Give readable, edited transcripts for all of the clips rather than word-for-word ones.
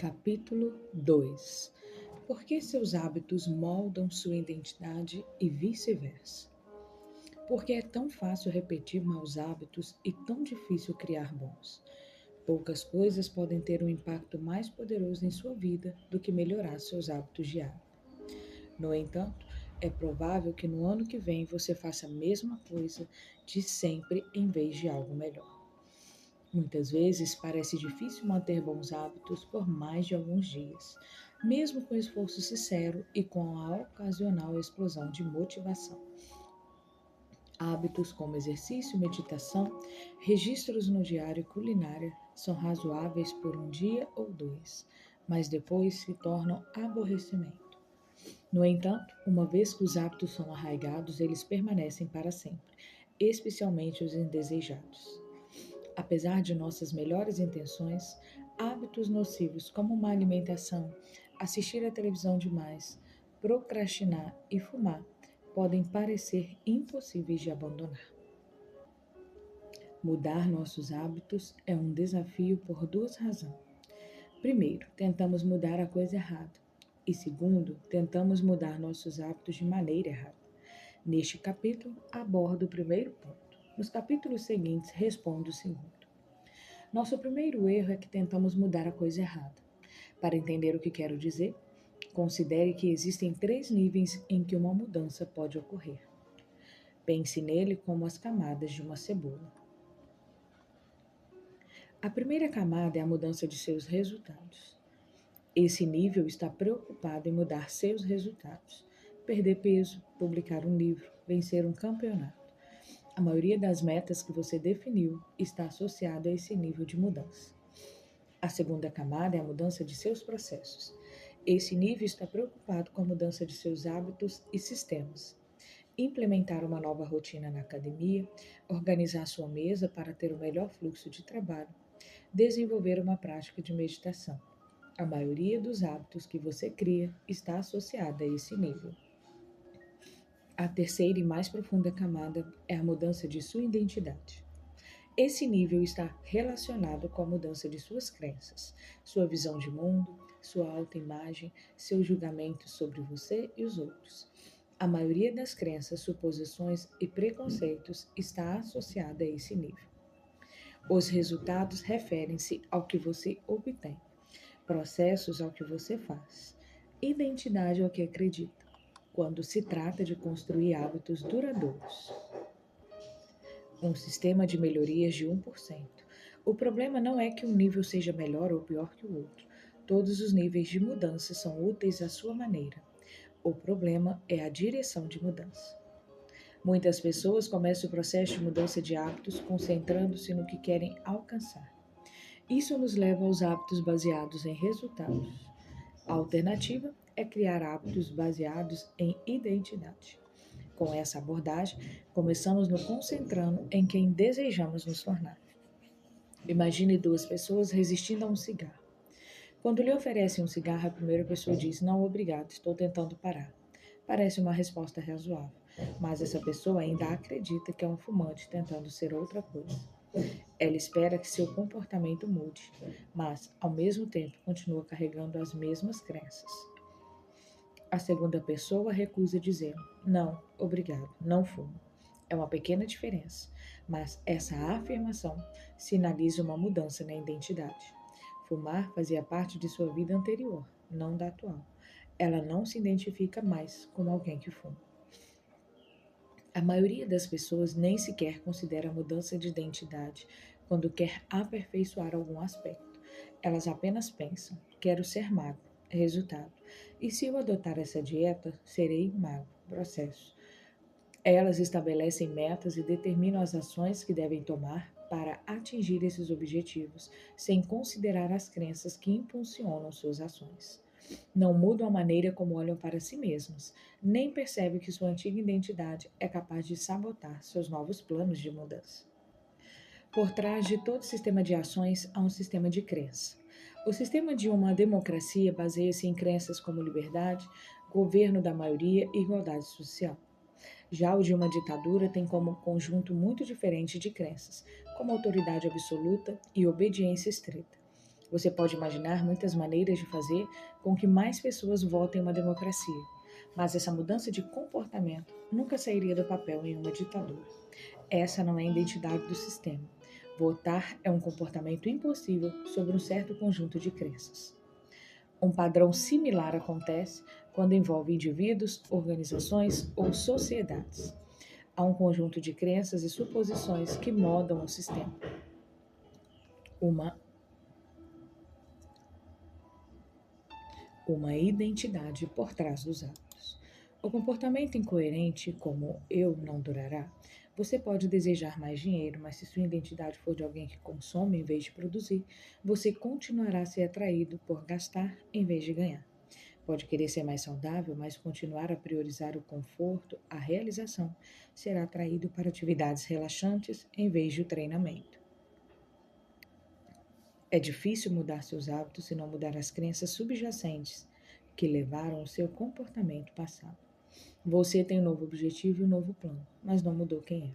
Capítulo 2. Por que seus hábitos moldam sua identidade e vice-versa? Por que é tão fácil repetir maus hábitos e tão difícil criar bons? Poucas coisas podem ter um impacto mais poderoso em sua vida do que melhorar seus hábitos diários. No entanto, é provável que no ano que vem você faça a mesma coisa de sempre em vez de algo melhor. Muitas vezes parece difícil manter bons hábitos por mais de alguns dias, mesmo com esforço sincero e com a ocasional explosão de motivação. Hábitos como exercício, meditação, registros no diário e culinária são razoáveis por um dia ou dois, mas depois se tornam aborrecimento. No entanto, uma vez que os hábitos são arraigados, eles permanecem para sempre, especialmente os indesejados. Apesar de nossas melhores intenções, hábitos nocivos como má alimentação, assistir à televisão demais, procrastinar e fumar podem parecer impossíveis de abandonar. Mudar nossos hábitos é um desafio por duas razões. Primeiro, tentamos mudar a coisa errada. E segundo, tentamos mudar nossos hábitos de maneira errada. Neste capítulo, abordo o primeiro ponto. Nos capítulos seguintes, respondo o segundo. Nosso primeiro erro é que tentamos mudar a coisa errada. Para entender o que quero dizer, considere que existem três níveis em que uma mudança pode ocorrer. Pense nele como as camadas de uma cebola. A primeira camada é a mudança de seus resultados. Esse nível está preocupado em mudar seus resultados, perder peso, publicar um livro, vencer um campeonato. A maioria das metas que você definiu está associada a esse nível de mudança. A segunda camada é a mudança de seus processos. Esse nível está preocupado com a mudança de seus hábitos e sistemas. Implementar uma nova rotina na academia, organizar sua mesa para ter o melhor fluxo de trabalho, desenvolver uma prática de meditação. A maioria dos hábitos que você cria está associada a esse nível. A terceira e mais profunda camada é a mudança de sua identidade. Esse nível está relacionado com a mudança de suas crenças, sua visão de mundo, sua autoimagem, seu julgamento sobre você e os outros. A maioria das crenças, suposições e preconceitos está associada a esse nível. Os resultados referem-se ao que você obtém, processos ao que você faz, identidade ao que acredita, quando se trata de construir hábitos duradouros. Um sistema de melhorias de 1%. O problema não é que um nível seja melhor ou pior que o outro. Todos os níveis de mudança são úteis à sua maneira. O problema é a direção de mudança. Muitas pessoas começam o processo de mudança de hábitos concentrando-se no que querem alcançar. Isso nos leva aos hábitos baseados em resultados. A alternativa é criar hábitos baseados em identidade. Com essa abordagem, começamos nos concentrando em quem desejamos nos tornar. Imagine duas pessoas resistindo a um cigarro. Quando lhe oferecem um cigarro, a primeira pessoa diz: "Não, obrigado, estou tentando parar." Parece uma resposta razoável, mas essa pessoa ainda acredita que é um fumante tentando ser outra coisa. Ela espera que seu comportamento mude, mas, ao mesmo tempo, continua carregando as mesmas crenças. A segunda pessoa recusa dizendo: "Não, obrigado, não fumo." É uma pequena diferença, mas essa afirmação sinaliza uma mudança na identidade. Fumar fazia parte de sua vida anterior, não da atual. Ela não se identifica mais como alguém que fuma. A maioria das pessoas nem sequer considera a mudança de identidade quando quer aperfeiçoar algum aspecto. Elas apenas pensam: quero ser magro. Resultado: e se eu adotar essa dieta, serei magro. Processo: elas estabelecem metas e determinam as ações que devem tomar para atingir esses objetivos, sem considerar as crenças que impulsionam suas ações. Não mudam a maneira como olham para si mesmos, nem percebem que sua antiga identidade é capaz de sabotar seus novos planos de mudança. Por trás de todo sistema de ações há um sistema de crença. O sistema de uma democracia baseia-se em crenças como liberdade, governo da maioria e igualdade social. Já o de uma ditadura tem como conjunto muito diferente de crenças, como autoridade absoluta e obediência estrita. Você pode imaginar muitas maneiras de fazer com que mais pessoas votem em uma democracia, mas essa mudança de comportamento nunca sairia do papel em uma ditadura. Essa não é a identidade do sistema. Votar é um comportamento impossível sobre um certo conjunto de crenças. Um padrão similar acontece quando envolve indivíduos, organizações ou sociedades. Há um conjunto de crenças e suposições que modam o sistema. Uma identidade por trás dos atos. O comportamento incoerente, como eu não durará, você pode desejar mais dinheiro, mas se sua identidade for de alguém que consome em vez de produzir, você continuará a ser atraído por gastar em vez de ganhar. Pode querer ser mais saudável, mas continuar a priorizar o conforto, a realização, será atraído para atividades relaxantes em vez de o treinamento. É difícil mudar seus hábitos se não mudar as crenças subjacentes que levaram ao seu comportamento passado. Você tem um novo objetivo e um novo plano, mas não mudou quem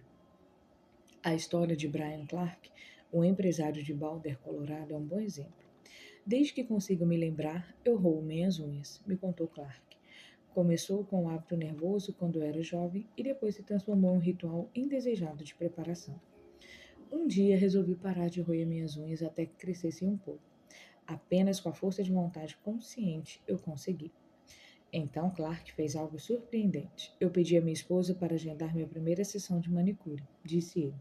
é. A história de Brian Clark, o empresário de Boulder, Colorado, é um bom exemplo. Desde que consigo me lembrar, eu roo minhas unhas, me contou Clark. Começou com um hábito nervoso quando era jovem e depois se transformou em um ritual indesejado de preparação. Um dia resolvi parar de roer minhas unhas até que crescessem um pouco. Apenas com a força de vontade consciente eu consegui. Então Clark fez algo surpreendente. Eu pedi a minha esposa para agendar minha primeira sessão de manicure, disse ele.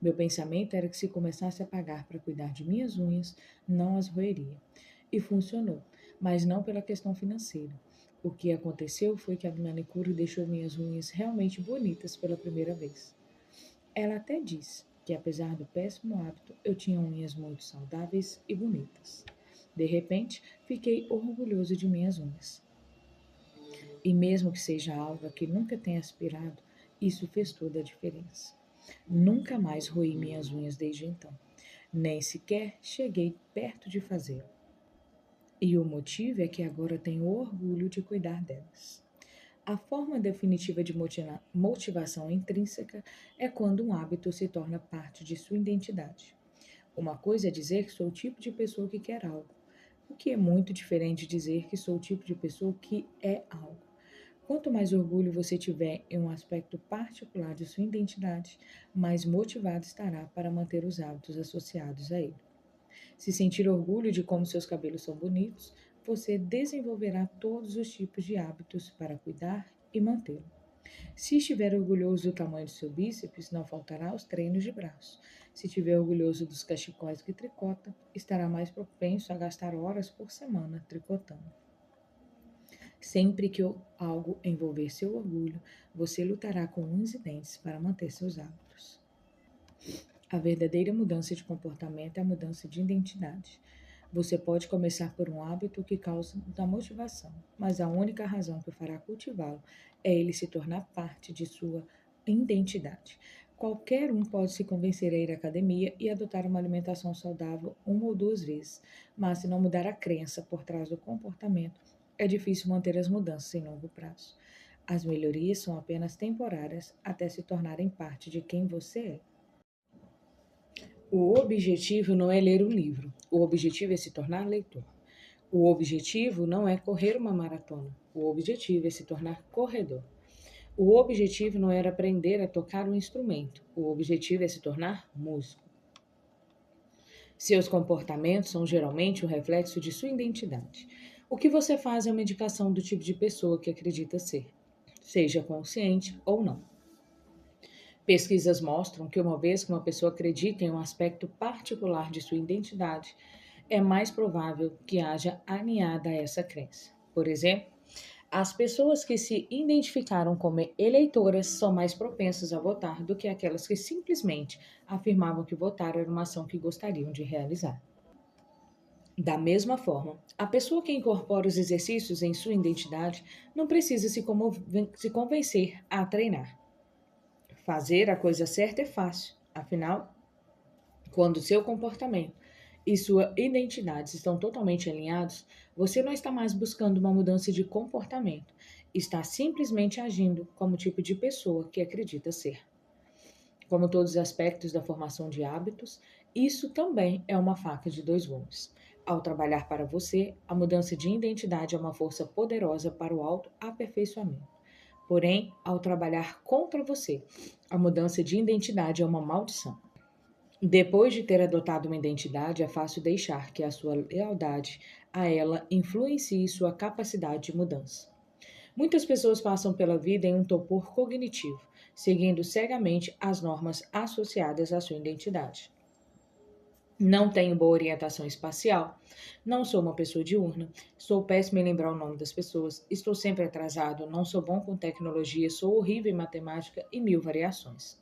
Meu pensamento era que se começasse a pagar para cuidar de minhas unhas, não as roeria. E funcionou, mas não pela questão financeira. O que aconteceu foi que a manicure deixou minhas unhas realmente bonitas pela primeira vez. Ela até disse que, apesar do péssimo hábito, eu tinha unhas muito saudáveis e bonitas. De repente, fiquei orgulhoso de minhas unhas. E mesmo que seja algo que nunca tenha aspirado, isso fez toda a diferença. Nunca mais roí minhas unhas desde então. Nem sequer cheguei perto de fazê-lo. E o motivo é que agora tenho orgulho de cuidar delas. A forma definitiva de motivação intrínseca é quando um hábito se torna parte de sua identidade. Uma coisa é dizer que sou o tipo de pessoa que quer algo, o que é muito diferente de dizer que sou o tipo de pessoa que é algo. Quanto mais orgulho você tiver em um aspecto particular de sua identidade, mais motivado estará para manter os hábitos associados a ele. Se sentir orgulho de como seus cabelos são bonitos, você desenvolverá todos os tipos de hábitos para cuidar e mantê-lo. Se estiver orgulhoso do tamanho do seu bíceps, não faltará os treinos de braço. Se estiver orgulhoso dos cachecóis que tricota, estará mais propenso a gastar horas por semana tricotando. Sempre que algo envolver seu orgulho, você lutará com unhas e dentes para manter seus hábitos. A verdadeira mudança de comportamento é a mudança de identidade. Você pode começar por um hábito que causa da motivação, mas a única razão que o fará cultivá-lo é ele se tornar parte de sua identidade. Qualquer um pode se convencer a ir à academia e adotar uma alimentação saudável uma ou duas vezes, mas se não mudar a crença por trás do comportamento, é difícil manter as mudanças em longo prazo. As melhorias são apenas temporárias até se tornarem parte de quem você é. O objetivo não é ler um livro, o objetivo é se tornar leitor. O objetivo não é correr uma maratona, o objetivo é se tornar corredor. O objetivo não era aprender a tocar um instrumento, o objetivo é se tornar músico. Seus comportamentos são geralmente o reflexo de sua identidade. O que você faz é uma indicação do tipo de pessoa que acredita ser, seja consciente ou não. Pesquisas mostram que uma vez que uma pessoa acredita em um aspecto particular de sua identidade, é mais provável que haja alinhada a essa crença. Por exemplo, as pessoas que se identificaram como eleitoras são mais propensas a votar do que aquelas que simplesmente afirmavam que votar era uma ação que gostariam de realizar. Da mesma forma, a pessoa que incorpora os exercícios em sua identidade não precisa se convencer a treinar. Fazer a coisa certa é fácil, afinal, quando seu comportamento e sua identidade estão totalmente alinhados, você não está mais buscando uma mudança de comportamento, está simplesmente agindo como o tipo de pessoa que acredita ser. Como todos os aspectos da formação de hábitos, isso também é uma faca de dois gumes. Ao trabalhar para você, a mudança de identidade é uma força poderosa para o autoaperfeiçoamento. Porém, ao trabalhar contra você, a mudança de identidade é uma maldição. Depois de ter adotado uma identidade, é fácil deixar que a sua lealdade a ela influencie sua capacidade de mudança. Muitas pessoas passam pela vida em um torpor cognitivo, seguindo cegamente as normas associadas à sua identidade. Não tenho boa orientação espacial, não sou uma pessoa diurna, sou péssimo em lembrar o nome das pessoas, estou sempre atrasado, não sou bom com tecnologia, sou horrível em matemática e mil variações.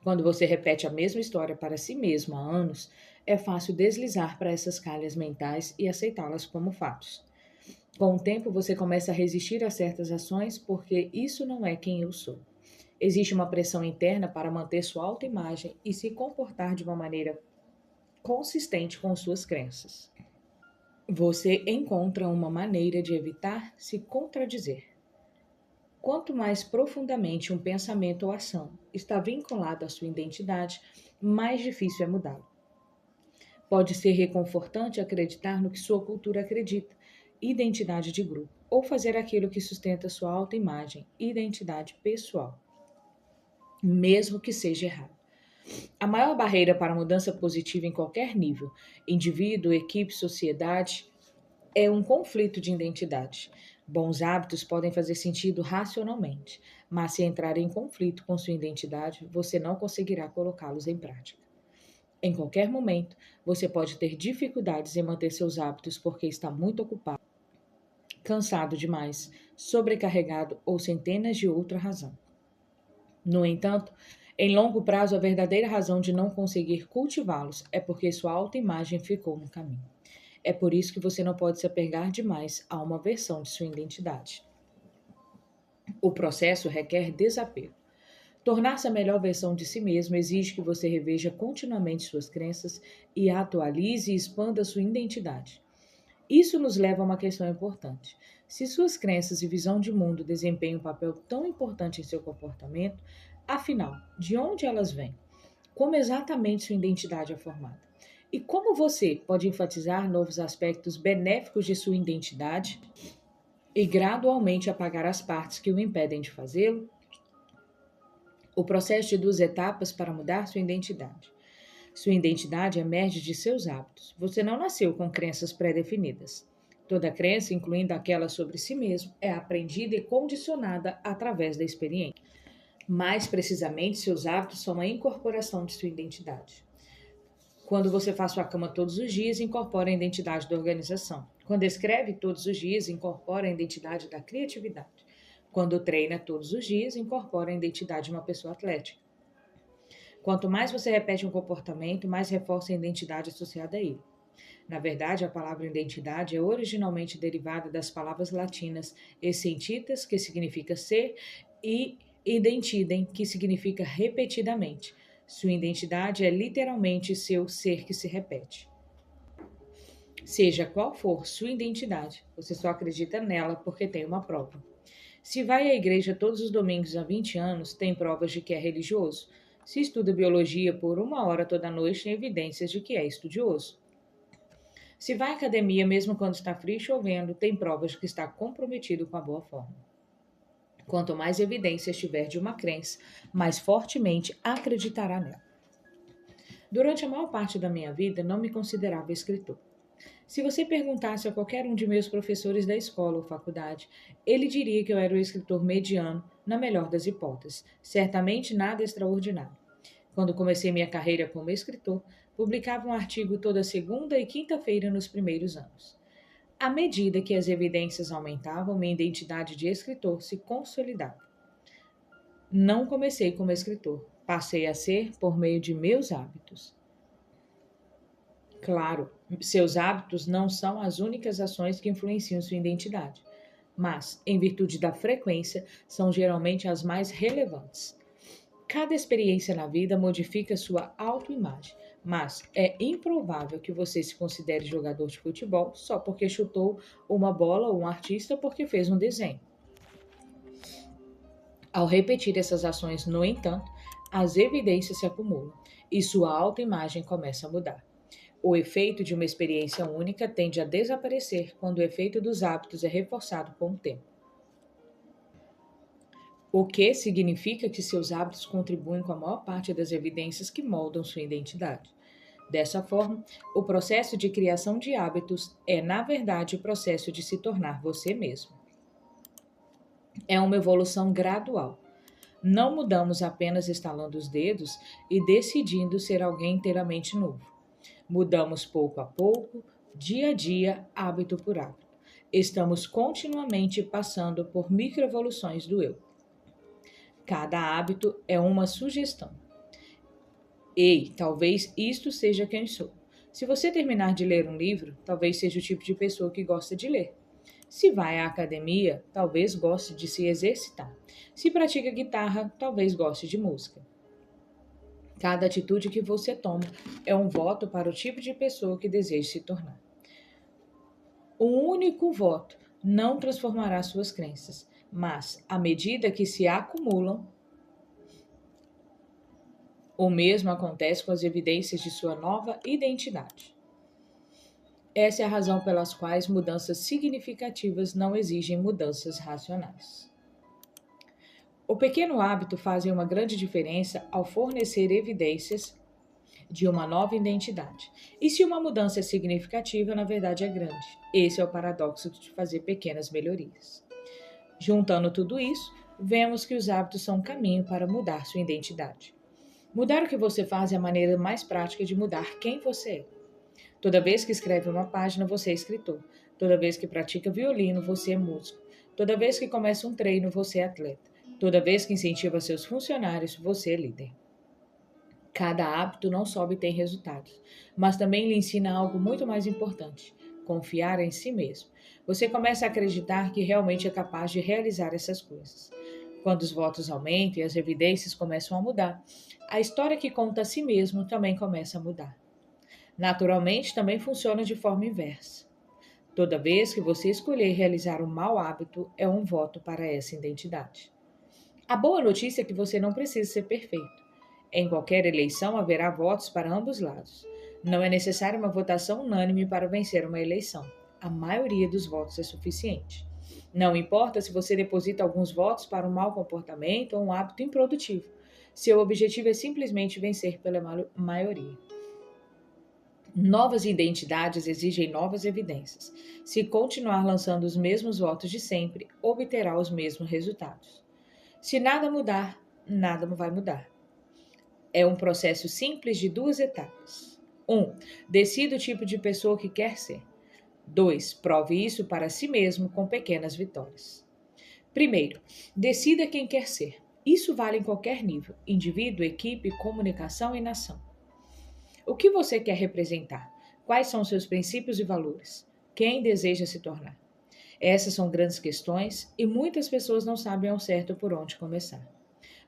Quando você repete a mesma história para si mesmo há anos, é fácil deslizar para essas calhas mentais e aceitá-las como fatos. Com o tempo, você começa a resistir a certas ações porque isso não é quem eu sou. Existe uma pressão interna para manter sua autoimagem e se comportar de uma maneira consistente com suas crenças. Você encontra uma maneira de evitar se contradizer. Quanto mais profundamente um pensamento ou ação está vinculado à sua identidade, mais difícil é mudá-lo. Pode ser reconfortante acreditar no que sua cultura acredita, identidade de grupo, ou fazer aquilo que sustenta sua autoimagem, identidade pessoal, mesmo que seja errado. A maior barreira para a mudança positiva em qualquer nível, indivíduo, equipe, sociedade, é um conflito de identidade. Bons hábitos podem fazer sentido racionalmente, mas se entrar em conflito com sua identidade, você não conseguirá colocá-los em prática. Em qualquer momento, você pode ter dificuldades em manter seus hábitos porque está muito ocupado, cansado demais, sobrecarregado ou centenas de outras razões. No entanto, em longo prazo, a verdadeira razão de não conseguir cultivá-los é porque sua autoimagem ficou no caminho. É por isso que você não pode se apegar demais a uma versão de sua identidade. O processo requer desapego. Tornar-se a melhor versão de si mesmo exige que você reveja continuamente suas crenças e atualize e expanda sua identidade. Isso nos leva a uma questão importante. Se suas crenças e visão de mundo desempenham um papel tão importante em seu comportamento, afinal, de onde elas vêm? Como exatamente sua identidade é formada? E como você pode enfatizar novos aspectos benéficos de sua identidade e gradualmente apagar as partes que o impedem de fazê-lo? O processo de 2 etapas para mudar sua identidade. Sua identidade emerge de seus hábitos. Você não nasceu com crenças pré-definidas. Toda crença, incluindo aquela sobre si mesmo, é aprendida e condicionada através da experiência. Mais precisamente, seus hábitos são a incorporação de sua identidade. Quando você faz sua cama todos os dias, incorpora a identidade da organização. Quando escreve todos os dias, incorpora a identidade da criatividade. Quando treina todos os dias, incorpora a identidade de uma pessoa atlética. Quanto mais você repete um comportamento, mais reforça a identidade associada a ele. Na verdade, a palavra identidade é originalmente derivada das palavras latinas essentitas, que significa ser, e identidem, que significa repetidamente. Sua identidade é literalmente seu ser que se repete. Seja qual for sua identidade, você só acredita nela porque tem uma prova. Se vai à igreja todos os domingos há 20 anos, tem provas de que é religioso. Se estuda biologia por 1 hora toda noite, tem evidências de que é estudioso. Se vai à academia mesmo quando está frio e chovendo, tem provas de que está comprometido com a boa forma. Quanto mais evidências tiver de uma crença, mais fortemente acreditará nela. Durante a maior parte da minha vida, não me considerava escritor. Se você perguntasse a qualquer um de meus professores da escola ou faculdade, ele diria que eu era um escritor mediano, na melhor das hipóteses, certamente nada extraordinário. Quando comecei minha carreira como escritor, publicava um artigo toda segunda e quinta-feira nos primeiros anos. À medida que as evidências aumentavam, minha identidade de escritor se consolidava. Não comecei como escritor, passei a ser por meio de meus hábitos. Claro, seus hábitos não são as únicas ações que influenciam sua identidade, mas, em virtude da frequência, são geralmente as mais relevantes. Cada experiência na vida modifica sua autoimagem, mas é improvável que você se considere jogador de futebol só porque chutou uma bola ou um artista porque fez um desenho. Ao repetir essas ações, no entanto, as evidências se acumulam e sua autoimagem começa a mudar. O efeito de uma experiência única tende a desaparecer quando o efeito dos hábitos é reforçado com o tempo. O que significa que seus hábitos contribuem com a maior parte das evidências que moldam sua identidade. Dessa forma, o processo de criação de hábitos é, na verdade, o processo de se tornar você mesmo. É uma evolução gradual. Não mudamos apenas estalando os dedos e decidindo ser alguém inteiramente novo. Mudamos pouco a pouco, dia a dia, hábito por hábito. Estamos continuamente passando por microevoluções do eu. Cada hábito é uma sugestão. Ei, talvez isto seja quem sou. Se você terminar de ler um livro, talvez seja o tipo de pessoa que gosta de ler. Se vai à academia, talvez goste de se exercitar. Se pratica guitarra, talvez goste de música. Cada atitude que você toma é um voto para o tipo de pessoa que deseja se tornar. Um único voto não transformará suas crenças, mas, à medida que se acumulam, o mesmo acontece com as evidências de sua nova identidade. Essa é a razão pelas quais mudanças significativas não exigem mudanças racionais. O pequeno hábito faz uma grande diferença ao fornecer evidências de uma nova identidade. E se uma mudança é significativa, na verdade é grande. Esse é o paradoxo de fazer pequenas melhorias. Juntando tudo isso, vemos que os hábitos são um caminho para mudar sua identidade. Mudar o que você faz é a maneira mais prática de mudar quem você é. Toda vez que escreve uma página, você é escritor. Toda vez que pratica violino, você é músico. Toda vez que começa um treino, você é atleta. Toda vez que incentiva seus funcionários, você é líder. Cada hábito não só obtém resultados, mas também lhe ensina algo muito mais importante: confiar em si mesmo. Você começa a acreditar que realmente é capaz de realizar essas coisas. Quando os votos aumentam e as evidências começam a mudar, a história que conta a si mesmo também começa a mudar. Naturalmente, também funciona de forma inversa. Toda vez que você escolher realizar um mau hábito, é um voto para essa identidade. A boa notícia é que você não precisa ser perfeito. Em qualquer eleição haverá votos para ambos lados. Não é necessária uma votação unânime para vencer uma eleição. A maioria dos votos é suficiente. Não importa se você deposita alguns votos para um mau comportamento ou um hábito improdutivo. Seu objetivo é simplesmente vencer pela maioria. Novas identidades exigem novas evidências. Se continuar lançando os mesmos votos de sempre, obterá os mesmos resultados. Se nada mudar, nada vai mudar. É um processo simples de 2 etapas. 1. Decida o tipo de pessoa que quer ser. 2. Prove isso para si mesmo com pequenas vitórias. Primeiro, decida quem quer ser. Isso vale em qualquer nível: indivíduo, equipe, comunicação e nação. O que você quer representar? Quais são seus princípios e valores? Quem deseja se tornar? Essas são grandes questões e muitas pessoas não sabem ao certo por onde começar.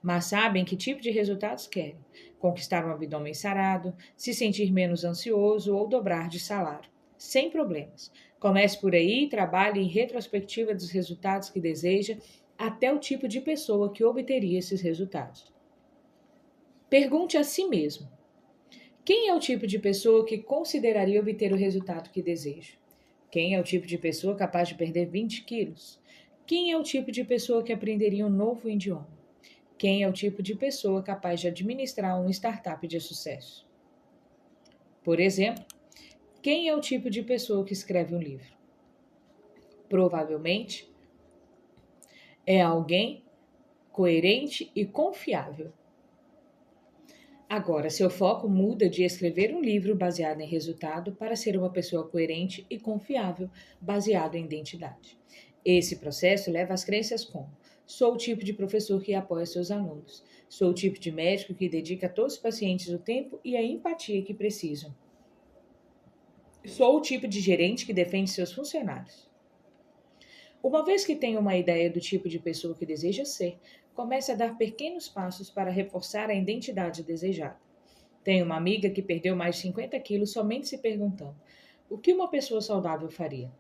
Mas sabem que tipo de resultados querem: conquistar um abdômen sarado, se sentir menos ansioso ou dobrar de salário. Sem problemas. Comece por aí e trabalhe em retrospectiva dos resultados que deseja até o tipo de pessoa que obteria esses resultados. Pergunte a si mesmo: quem é o tipo de pessoa que consideraria obter o resultado que deseja? Quem é o tipo de pessoa capaz de perder 20 quilos? Quem é o tipo de pessoa que aprenderia um novo idioma? Quem é o tipo de pessoa capaz de administrar uma startup de sucesso? Por exemplo, quem é o tipo de pessoa que escreve um livro? Provavelmente é alguém coerente e confiável. Agora, seu foco muda de escrever um livro baseado em resultado para ser uma pessoa coerente e confiável, baseado em identidade. Esse processo leva às crenças como: sou o tipo de professor que apoia seus alunos. Sou o tipo de médico que dedica a todos os pacientes o tempo e a empatia que precisam. Sou o tipo de gerente que defende seus funcionários. Uma vez que tenha uma ideia do tipo de pessoa que deseja ser, comece a dar pequenos passos para reforçar a identidade desejada. Tenho uma amiga que perdeu mais de 50 quilos somente se perguntando: o que uma pessoa saudável faria?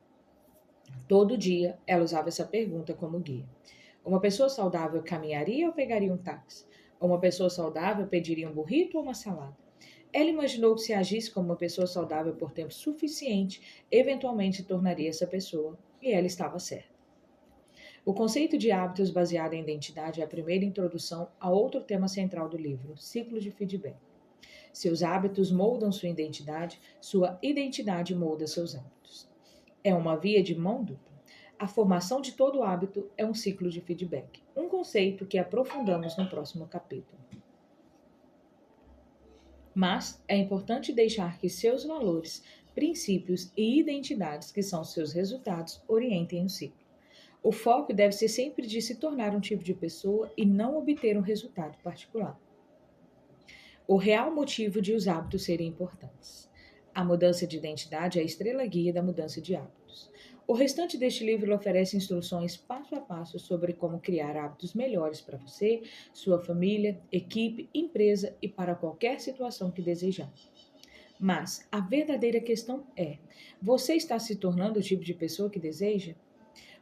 Todo dia ela usava essa pergunta como guia. Uma pessoa saudável caminharia ou pegaria um táxi? Uma pessoa saudável pediria um burrito ou uma salada? Ela imaginou que se agisse como uma pessoa saudável por tempo suficiente, eventualmente se tornaria essa pessoa, e ela estava certa. O conceito de hábitos baseado em identidade é a primeira introdução a outro tema central do livro, ciclo de feedback. Seus hábitos moldam sua identidade molda seus hábitos. É uma via de mão dupla. A formação de todo hábito é um ciclo de feedback, um conceito que aprofundamos no próximo capítulo. Mas é importante deixar que seus valores, princípios e identidades, que são seus resultados, orientem o ciclo. O foco deve ser sempre de se tornar um tipo de pessoa e não obter um resultado particular. O real motivo de os hábitos serem importantes. A mudança de identidade é a estrela guia da mudança de hábitos. O restante deste livro oferece instruções passo a passo sobre como criar hábitos melhores para você, sua família, equipe, empresa e para qualquer situação que desejar. Mas a verdadeira questão é: você está se tornando o tipo de pessoa que deseja?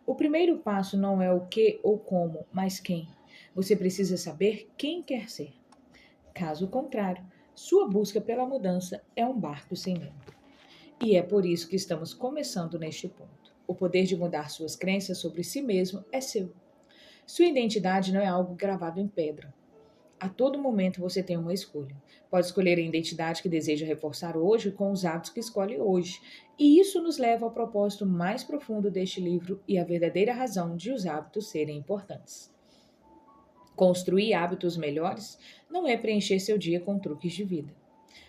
O primeiro passo não é o que ou como, mas quem. Você precisa saber quem quer ser. Caso contrário, sua busca pela mudança é um barco sem vento. E é por isso que estamos começando neste ponto. O poder de mudar suas crenças sobre si mesmo é seu. Sua identidade não é algo gravado em pedra. A todo momento você tem uma escolha. Pode escolher a identidade que deseja reforçar hoje com os hábitos que escolhe hoje. E isso nos leva ao propósito mais profundo deste livro e à verdadeira razão de os hábitos serem importantes. Construir hábitos melhores não é preencher seu dia com truques de vida.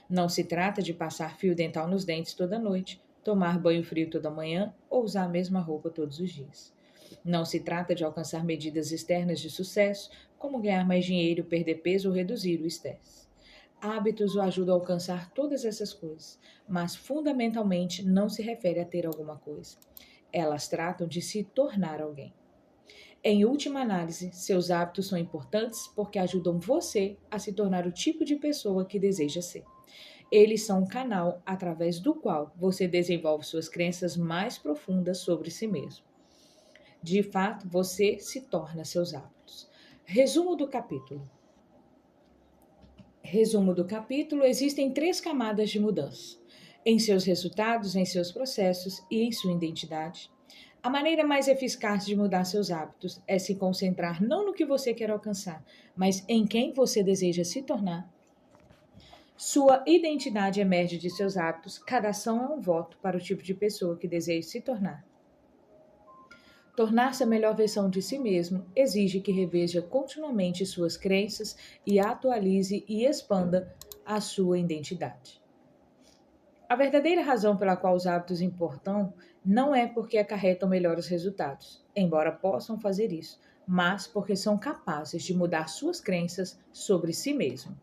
Não se trata de passar fio dental nos dentes toda noite, tomar banho frio toda manhã ou usar a mesma roupa todos os dias. Não se trata de alcançar medidas externas de sucesso, como ganhar mais dinheiro, perder peso ou reduzir o estresse. Hábitos o ajudam a alcançar todas essas coisas, mas fundamentalmente não se refere a ter alguma coisa. Elas tratam de se tornar alguém. Em última análise, seus hábitos são importantes porque ajudam você a se tornar o tipo de pessoa que deseja ser. Eles são um canal através do qual você desenvolve suas crenças mais profundas sobre si mesmo. De fato, você se torna seus hábitos. Resumo do capítulo. Resumo do capítulo: existem 3 camadas de mudança: em seus resultados, em seus processos e em sua identidade. A maneira mais eficaz de mudar seus hábitos é se concentrar não no que você quer alcançar, mas em quem você deseja se tornar. Sua identidade emerge de seus hábitos, cada ação é um voto para o tipo de pessoa que deseja se tornar. Tornar-se a melhor versão de si mesmo exige que reveja continuamente suas crenças e atualize e expanda a sua identidade. A verdadeira razão pela qual os hábitos importam não é porque acarretam melhores resultados, embora possam fazer isso, mas porque são capazes de mudar suas crenças sobre si mesmo.